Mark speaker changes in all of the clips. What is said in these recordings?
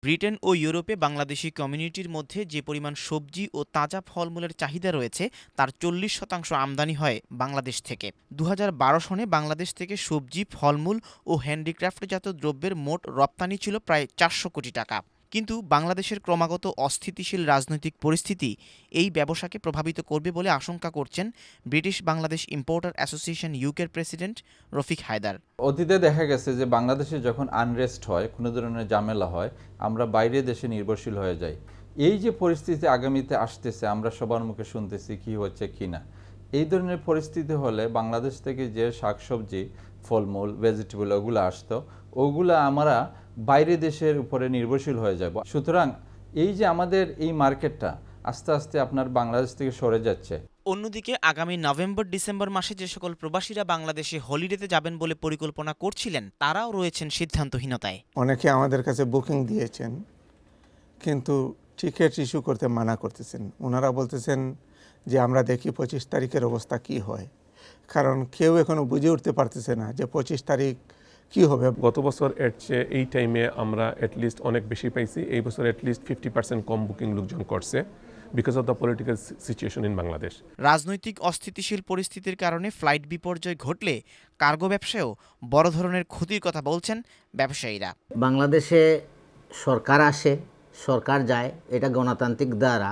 Speaker 1: Britain ও ইউরোপে বাংলাদেশি কমিউনিটির মধ্যে যে পরিমাণ সবজি ও তাজা ফলমূলের চাহিদা রয়েছে তার 40% আমদানি হয় বাংলাদেশ থেকে। ২০১২ সনে বাংলাদেশ থেকে সবজি, ফলমূল ও হ্যান্ডিক্রাফটজাত দ্রব্যের মোট রপ্তানি ছিল প্রায় ৪০০ কোটি টাকা। কিন্তু বাংলাদেশের ক্রমাগত অস্থিতিশীল রাজনৈতিক পরিস্থিতি এই ব্যবসাকে প্রভাবিত করবে বলে আশঙ্কা করছেন ব্রিটিশ বাংলাদেশ ইম্পোর্টার অ্যাসোসিয়েশন ইউকের প্রেসিডেন্ট রফিক হায়দার।
Speaker 2: অতীতে দেখা গেছে যে বাংলাদেশে যখন আনরেস্ট হয়, কোনো ধরনের ঝামেলা হয়, আমরা বাইরের দেশে নির্ভরশীল হয়ে যাই। এই যে পরিস্থিতি আগামীতে আসতেছে, আমরা সবার মুখে শুনতেছি কি হচ্ছে কি না। এই ধরনের পরিস্থিতি হলে বাংলাদেশ থেকে যে শাকসবজি, ফলমূল, ভেজিটেবল ওগুলো আসতো, ওগুলো আমরা বাইরের দেশের উপরে নির্ভরশীল হয়ে যাব। সুতরাং এই যে আমাদের এই মার্কেটটা আস্তে আস্তে আপনার বাংলাদেশ থেকে সরে যাচ্ছে।
Speaker 1: অন্যদিকে আগামী নভেম্বর-ডিসেম্বর মাসে যে সকল প্রবাসীরা বাংলাদেশে হলিডেতে যাবেন বলে পরিকল্পনা করছিলেন তারাও রয়েছেন সিদ্ধান্তহীনতায়।
Speaker 3: অনেকে আমাদের কাছে বুকিং দিয়েছেন, কিন্তু টিকিট ইস্যু করতে মানা করতেছেন। ওনারা বলতেছেন যে আমরা দেখি 25 তারিখের অবস্থা কি হয়, কারণ কেউ এখনো বুঝে উঠতে পারতেছে না যে 25 তারিখ কি হবে।
Speaker 4: গত বছর এর চেয়ে এই টাইমে আমরা অ্যাটলিস্ট অনেক বেশি পাইছি। এই বছর অ্যাটলিস্ট 50% কম বুকিং লোকজন করছে because of the political situation in Bangladesh.
Speaker 1: রাজনৈতিক অস্থিতিশীল পরিস্থিতির কারণে ফ্লাইট বিপর্যয় ঘটলে কার্গো ব্যবসায়ও বড় ধরনের ক্ষতির কথা বলছেন ব্যবসায়ীরা।
Speaker 5: বাংলাদেশে সরকার আসে, সরকার যায়, এটা গণতান্ত্রিক দ্বারা,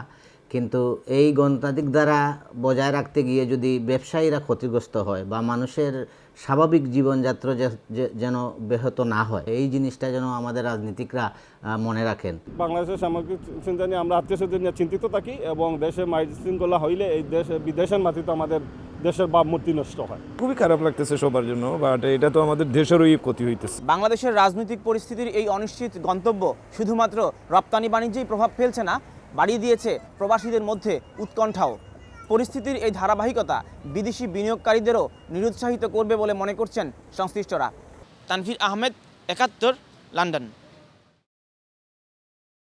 Speaker 5: কিন্তু এই গণতান্ত্রিক দ্বারা বজায় রাখতে গিয়ে যদি ব্যবসায়ীরা ক্ষতিগ্রস্ত হয় বা মানুষের স্বাভাবিক জীবনযাত্রা যেন ব্যাহত না হয়, এই জিনিসটা যেন আমাদের রাজনীতিকরা মনে রাখেন।
Speaker 6: বাংলাদেশের সামগ্রিক চিন্তা নিয়ে আমরা আত্মীয়স্বজন নিয়ে চিন্তিত থাকি এবং দেশে শৃঙ্খলা হইলে এই দেশে বিদেশের মাটিতে আমাদের দেশের ভাবমূর্তি নষ্ট হয়।
Speaker 7: খুবই খারাপ লাগতেছে সবার জন্য, বাট এটা তো আমাদের দেশেরই ক্ষতি হইতেছে।
Speaker 8: বাংলাদেশের রাজনৈতিক পরিস্থিতির এই অনিশ্চিত গন্তব্য শুধুমাত্র রপ্তানি বাণিজ্যেই প্রভাব ফেলছে না, বাড়িয়ে দিয়েছে প্রবাসীদের মধ্যে উৎকণ্ঠাও। পরিস্থিতির এই ধারাবাহিকতা বিদেশি বিনিয়োগকারীদেরও নিরুৎসাহিত করবে বলে মনে করছেন সংশ্লিষ্টরা। তানভীর আহমেদ, ৭১, লন্ডন।